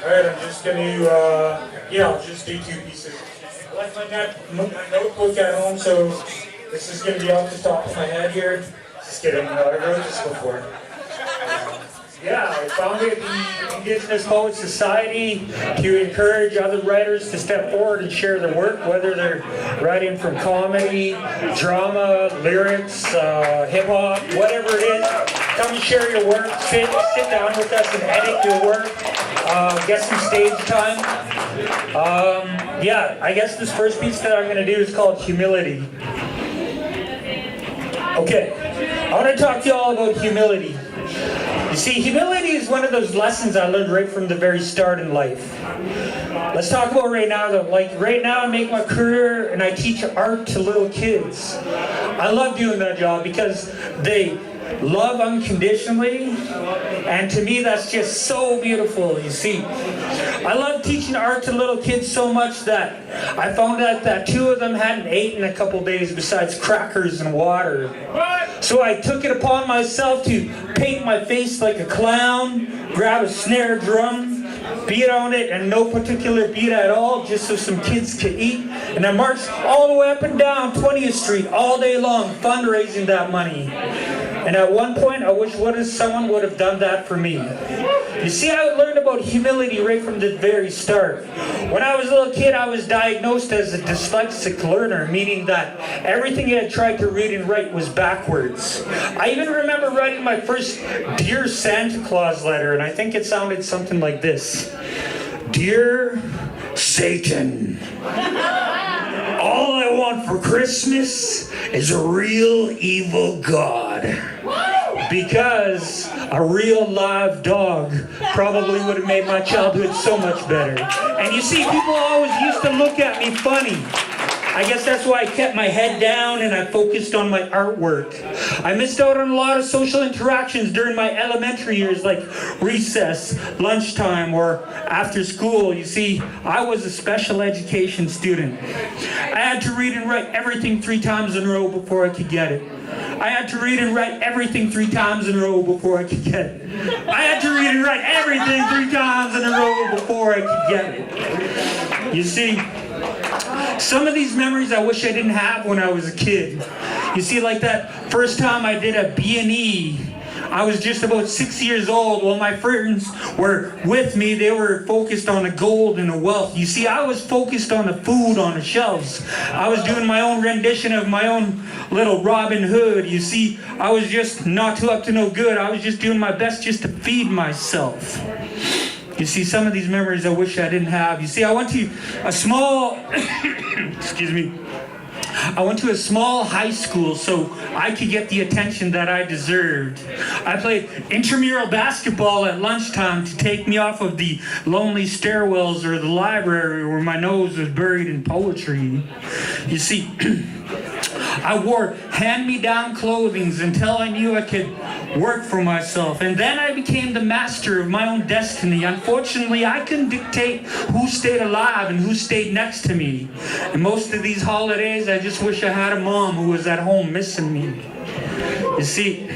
Alright, I'm just going to, I'll just do two pieces. I left my notebook at home, so this is going to be off the top of my head here. Just kidding, I wrote this before. I founded the Indigenous Poet Society to encourage other writers to step forward and share their work, whether they're writing from comedy, drama, lyrics, hip-hop, whatever it is. Come and share your work, sit down with us and edit your work, get some stage time. I guess this first piece that I'm going to do is called Humility. Okay, I want to talk to you all about humility. You see, humility is one of those lessons I learned right from the very start in life. Let's talk about right now though. Like right now I make my career and I teach art to little kids. I love doing that job because they love unconditionally, and to me that's just so beautiful. You see, I love teaching art to little kids so much that I found out that 2 of them hadn't eaten in a couple days besides crackers and water. So I took it upon myself to paint my face like a clown, grab a snare drum, beat on it, and no particular beat at all, just so some kids could eat. And I marched all the way up and down 20th Street all day long, fundraising that money. And at one point, I wish someone would have done that for me. You see, I learned about humility right from the very start. When I was a little kid, I was diagnosed as a dyslexic learner, meaning that everything I tried to read and write was backwards. I even remember writing my first Dear Santa Claus letter, and I think it sounded something like this. Dear Satan, all I want for Christmas is a real evil God. Because a real live dog probably would have made my childhood so much better. And you see, people always used to look at me funny. I guess that's why I kept my head down and I focused on my artwork. I missed out on a lot of social interactions during my elementary years, like recess, lunchtime, or after school. You see, I was a special education student. I had to read and write everything 3 times in a row before I could get it. I had to read and write everything 3 times in a row before I could get it. I had to read and write everything 3 times in a row before I could get it. You see, some of these memories I wish I didn't have when I was a kid. You see, like that first time I did a B&E, I was just about 6 years old. While my friends were with me, they were focused on the gold and the wealth. You see, I was focused on the food on the shelves. I was doing my own rendition of my own little Robin Hood. You see, I was just not too up to no good. I was just doing my best just to feed myself. You see, some of these memories I wish I didn't have. You see, I went to a small, I went to a small high school so I could get the attention that I deserved. I played intramural basketball at lunchtime to take me off of the lonely stairwells or the library where my nose was buried in poetry. You see, I wore hand-me-down clothing until I knew I could work for myself. And then I became the master of my own destiny. Unfortunately, I couldn't dictate who stayed alive and who stayed next to me. And most of these holidays, I just wish I had a mom who was at home missing me. You see,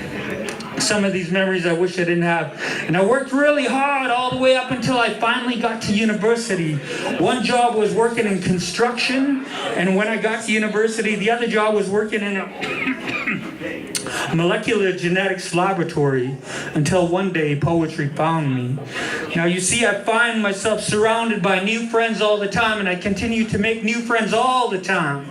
some of these memories I wish I didn't have. And I worked really hard all the way up until I finally got to university. One job was working in construction, and when I got to university, the other job was working in a molecular genetics laboratory, until one day poetry found me. Now you see, I find myself surrounded by new friends all the time, and I continue to make new friends all the time.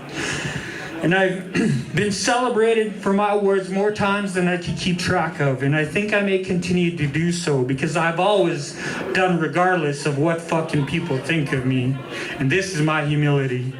And I've been celebrated for my words more times than I can keep track of. And I think I may continue to do so because I've always done regardless of what fucking people think of me. And this is my humility.